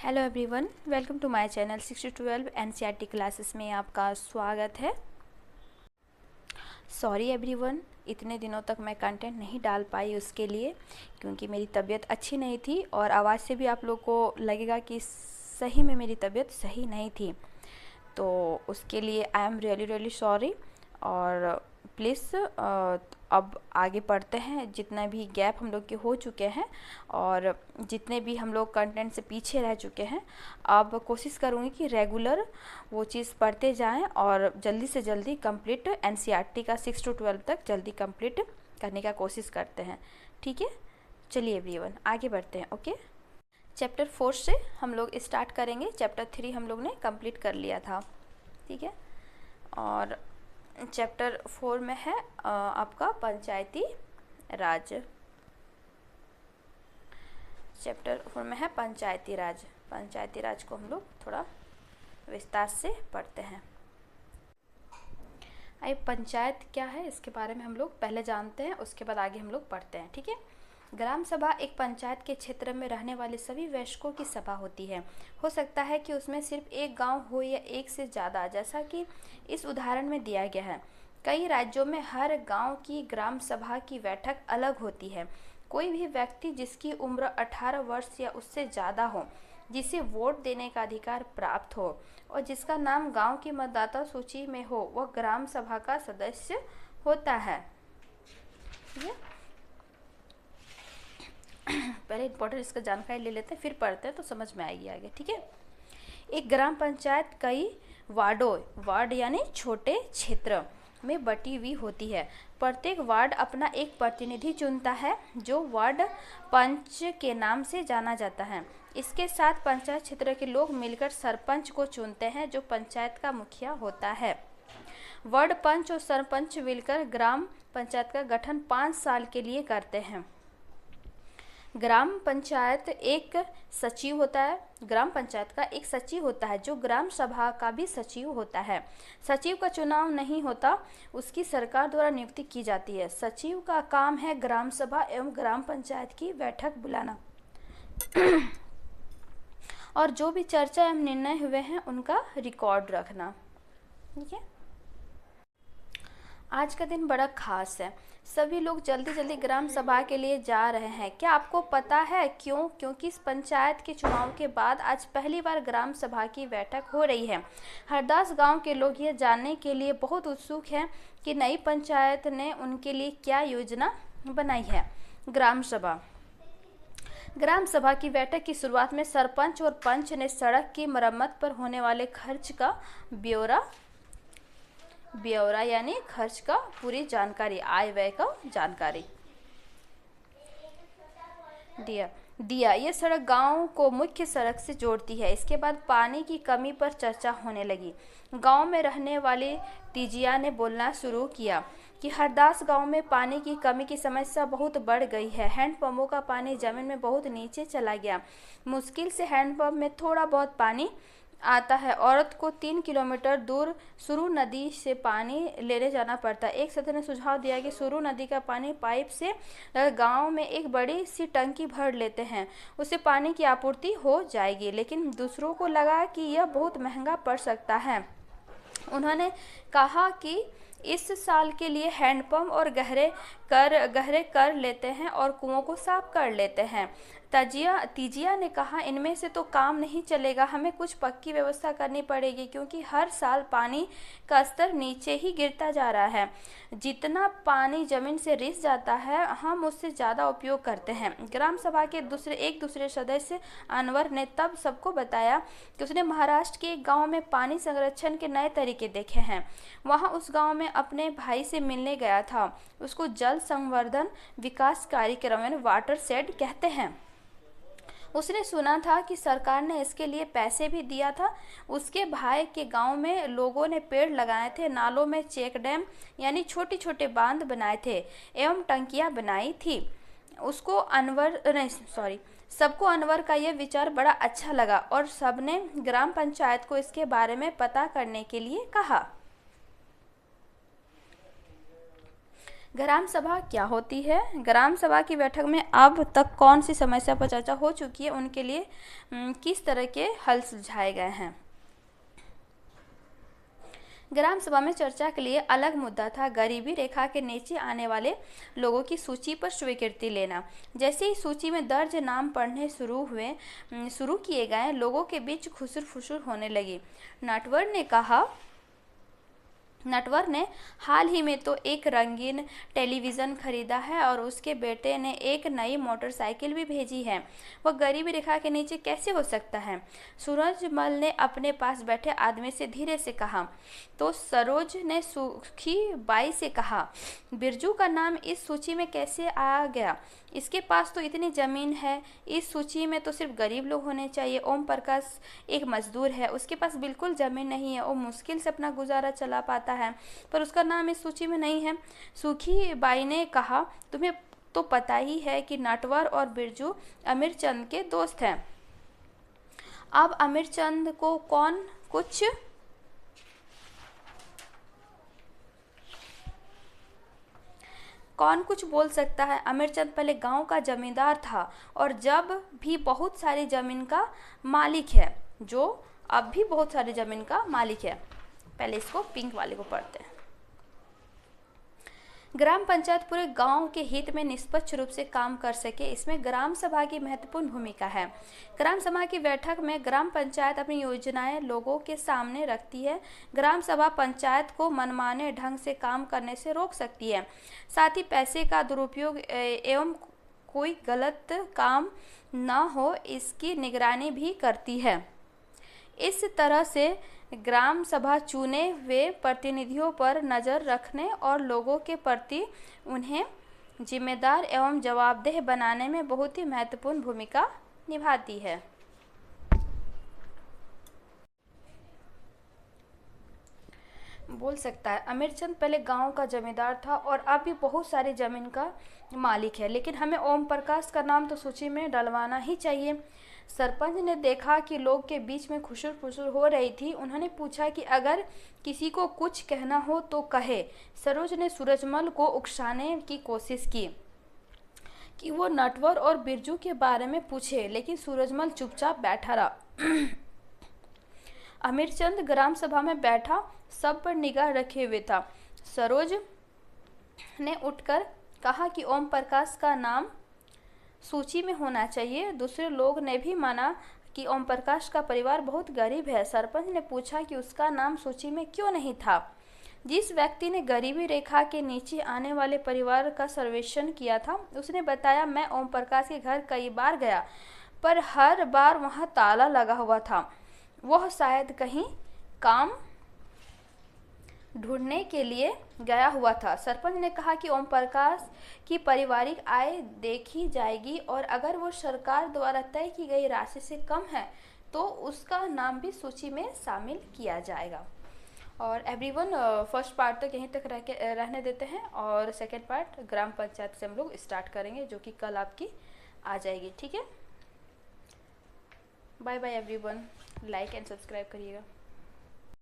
Hello everyone, welcome to my channel 6-12 NCERT classes में आपका स्वागत है। सॉरी एवरीवन, इतने दिनों तक मैं कंटेंट नहीं डाल पाई उसके लिए, क्योंकि मेरी तबीयत अच्छी नहीं थी और आवाज़ से भी आप लोग को लगेगा कि सही में मेरी तबीयत सही नहीं थी। तो उसके लिए आई एम रियली सॉरी। और प्लीज़ अब आगे बढ़ते हैं। जितना भी गैप हम लोग के हो चुके हैं और जितने भी हम लोग कंटेंट से पीछे रह चुके हैं, अब कोशिश करूँगी कि रेगुलर वो चीज़ पढ़ते जाएं और जल्दी से जल्दी कंप्लीट एनसीईआरटी का 6 to 12 तक जल्दी कंप्लीट करने का कोशिश करते हैं। ठीक है, चलिए एवरीवन आगे बढ़ते हैं। ओके, चैप्टर 4 से हम लोग स्टार्ट करेंगे। चैप्टर 3 हम लोग ने कंप्लीट कर लिया था। ठीक है, और चैप्टर 4 में है आपका पंचायती राज। चैप्टर 4 में है पंचायती राज। पंचायती राज को हम लोग थोड़ा विस्तार से पढ़ते हैं। आइए, पंचायत क्या है इसके बारे में हम लोग पहले जानते हैं, उसके बाद आगे हम लोग पढ़ते हैं। ठीक है, ग्राम सभा एक पंचायत के क्षेत्र में रहने वाले सभी वयस्कों की सभा होती है। हो सकता है कि उसमें सिर्फ एक गांव हो या एक से ज़्यादा, जैसा कि इस उदाहरण में दिया गया है। कई राज्यों में हर गांव की ग्राम सभा की बैठक अलग होती है। कोई भी व्यक्ति जिसकी उम्र 18 वर्ष या उससे ज़्यादा हो, जिसे वोट देने का अधिकार प्राप्त हो और जिसका नाम गांव की मतदाता सूची में हो, वह ग्राम सभा का सदस्य होता है। ठीक है, पहले इंपॉर्टेंट इसका जानकारी ले लेते हैं, फिर पढ़ते हैं तो समझ में आएगी आगे। ठीक है, एक ग्राम पंचायत कई वार्ड यानी छोटे क्षेत्र में बटी हुई होती है। प्रत्येक वार्ड अपना एक प्रतिनिधि चुनता है, जो वार्ड पंच के नाम से जाना जाता है। इसके साथ पंचायत क्षेत्र के लोग मिलकर सरपंच को चुनते हैं, जो पंचायत का मुखिया होता है। वार्ड पंच और सरपंच मिलकर ग्राम पंचायत का गठन 5 साल के लिए करते हैं। ग्राम पंचायत एक सचिव होता है। ग्राम पंचायत का एक सचिव होता है, जो ग्राम सभा का भी सचिव होता है। सचिव का चुनाव नहीं होता, उसकी सरकार द्वारा नियुक्ति की जाती है। सचिव का काम है ग्राम सभा एवं ग्राम पंचायत की बैठक बुलाना और जो भी चर्चा एवं निर्णय हुए हैं उनका रिकॉर्ड रखना। ठीक है, आज का दिन बड़ा खास है। सभी लोग जल्दी जल्दी ग्राम सभा के लिए जा रहे हैं। क्या आपको पता है क्यों? क्योंकि इस पंचायत के चुनाव के बाद आज पहली बार ग्राम सभा की बैठक हो रही है। हरदास गांव के लोग यह जानने के लिए बहुत उत्सुक हैं कि नई पंचायत ने उनके लिए क्या योजना बनाई है। ग्राम सभा की बैठक की शुरुआत में सरपंच और पंच ने सड़क की मरम्मत पर होने वाले खर्च का ब्यौरा यानी खर्च का पूरी जानकारी, आय व्यय का जानकारी दिया। ये सड़क गांव को मुख्य सड़क से जोड़ती है। इसके बाद पानी की कमी पर चर्चा होने लगी। गांव में रहने वाली तीजिया ने बोलना शुरू किया कि हरदास गांव में पानी की कमी की समस्या बहुत बढ़ गई है। हैंडपंपों का पानी जमीन में बहुत नीचे चला गया। मुश्किल से हैंडपंप में थोड़ा बहुत पानी आता है। औरत को 3 किलोमीटर दूर सुरू नदी से पानी लेने जाना पड़ता है। एक सदस्य ने सुझाव दिया कि सुरू नदी का पानी पाइप से गांव में एक बड़ी सी टंकी भर लेते हैं, उससे पानी की आपूर्ति हो जाएगी। लेकिन दूसरों को लगा कि यह बहुत महंगा पड़ सकता है। उन्होंने कहा कि इस साल के लिए हैंडपंप और गहरे कर लेते हैं और कुओं को साफ कर लेते हैं। तीजिया ने कहा, इनमें से तो काम नहीं चलेगा, हमें कुछ पक्की व्यवस्था करनी पड़ेगी, क्योंकि हर साल पानी का स्तर नीचे ही गिरता जा रहा है। जितना पानी जमीन से रिस जाता है, हम उससे ज़्यादा उपयोग करते हैं। ग्राम सभा के एक दूसरे सदस्य अनवर ने तब सबको बताया कि उसने महाराष्ट्र के एक गाँव में पानी संरक्षण के नए तरीके देखे हैं। वहाँ उस गाँव में अपने भाई से मिलने गया था। उसको जल संवर्धन विकास कार्यक्रम यानी वाटर शेड कहते हैं। उसने सुना था कि सरकार ने इसके लिए पैसे भी दिया था। उसके भाई के गांव में लोगों ने पेड़ लगाए थे, नालों में चेक डैम यानी छोटे छोटे बांध बनाए थे एवं टंकियां बनाई थी। सबको अनवर का यह विचार बड़ा अच्छा लगा और सबने ग्राम पंचायत को इसके बारे में पता करने के लिए कहा। ग्राम सभा क्या होती है? ग्राम सभा की बैठक में अब तक कौन सी समस्या पर चर्चा हो चुकी है, उनके लिए किस तरह के हल सुझाए गए हैं? ग्राम सभा में चर्चा के लिए अलग मुद्दा था गरीबी रेखा के नीचे आने वाले लोगों की सूची पर स्वीकृति लेना। जैसे ही सूची में दर्ज नाम पढ़ने शुरू किए गए, लोगों के बीच खुसर फुसर होने लगी। नटवर ने हाल ही में तो एक रंगीन टेलीविज़न खरीदा है और उसके बेटे ने एक नई मोटरसाइकिल भी भेजी है। वह गरीबी रेखा के नीचे कैसे हो सकता है? सूरजमल ने अपने पास बैठे आदमी से धीरे से कहा। तो सरोज ने सुखी बाई से कहा, बिरजू का नाम इस सूची में कैसे आ गया? इसके पास तो इतनी ज़मीन है। इस सूची में तो सिर्फ गरीब लोग होने चाहिए। ओम प्रकाश एक मजदूर है, उसके पास बिल्कुल ज़मीन नहीं है। वो मुश्किल से अपना गुजारा चला पाता है, पर उसका नाम इस सूची में नहीं है। सुखी बाई ने कहा, तुम्हें तो पता ही है कि नटवर और बिरजू अमीरचंद के दोस्त हैं। अब अमीरचंद को कौन कुछ बोल सकता है? अमीरचंद पहले गांव का जमींदार था और जब भी बहुत सारी जमीन का मालिक है, जो अब भी बहुत सारी जमीन का मालिक है। पहले इसको पिंक वाले को पढ़ते हैं। ग्राम पंचायत पूरे गांव के हित में निष्पक्ष रूप से काम कर सके, इसमें ग्राम सभा की महत्वपूर्ण भूमिका है। ग्राम सभा की बैठक में ग्राम पंचायत अपनी योजनाएं लोगों के सामने रखती है। ग्राम सभा पंचायत को मनमाने ढंग से काम करने से रोक सकती है। साथ ही पैसे का दुरुपयोग एवं कोई गलत काम न हो, इसकी निगरानी भी करती है। इस तरह से ग्राम सभा चुने हुए प्रतिनिधियों पर नज़र रखने और लोगों के प्रति उन्हें जिम्मेदार एवं जवाबदेह बनाने में बहुत ही महत्वपूर्ण भूमिका निभाती है। बोल सकता है, अमीरचंद पहले गांव का जमींदार था और अब भी बहुत सारी जमीन का मालिक है, लेकिन हमें ओम प्रकाश का नाम तो सूची में डलवाना ही चाहिए। सरपंच ने देखा कि लोग के बीच में खुशर फुसर हो रही थी। उन्होंने पूछा कि अगर किसी को कुछ कहना हो तो कहे। सरोज ने सूरजमल को उकसाने की कोशिश की कि वो नटवर और बिरजू के बारे में पूछे, लेकिन सूरजमल चुपचाप बैठा रहा। अमीरचंद ग्राम सभा में बैठा सब पर निगाह रखे हुए था। सरोज ने उठकर कहा कि ओम प्रकाश का नाम सूची में होना चाहिए। दूसरे लोग ने भी माना कि ओम प्रकाश का परिवार बहुत गरीब है। सरपंच ने पूछा कि उसका नाम सूची में क्यों नहीं था। जिस व्यक्ति ने गरीबी रेखा के नीचे आने वाले परिवार का सर्वेक्षण किया था, उसने बताया, मैं ओम प्रकाश के घर कई बार गया, पर हर बार वहाँ ताला लगा हुआ था। वह शायद कहीं काम ढूंढने के लिए गया हुआ था। सरपंच ने कहा कि ओम प्रकाश की पारिवारिक आय देखी जाएगी और अगर वो सरकार द्वारा तय की गई राशि से कम है तो उसका नाम भी सूची में शामिल किया जाएगा। और एवरीवन, फर्स्ट पार्ट तक यहीं तक रहने देते हैं और सेकेंड पार्ट ग्राम पंचायत से हम लोग स्टार्ट करेंगे, जो कि कल आपकी आ जाएगी। ठीक है, bye bye everyone, like and subscribe करिएगा।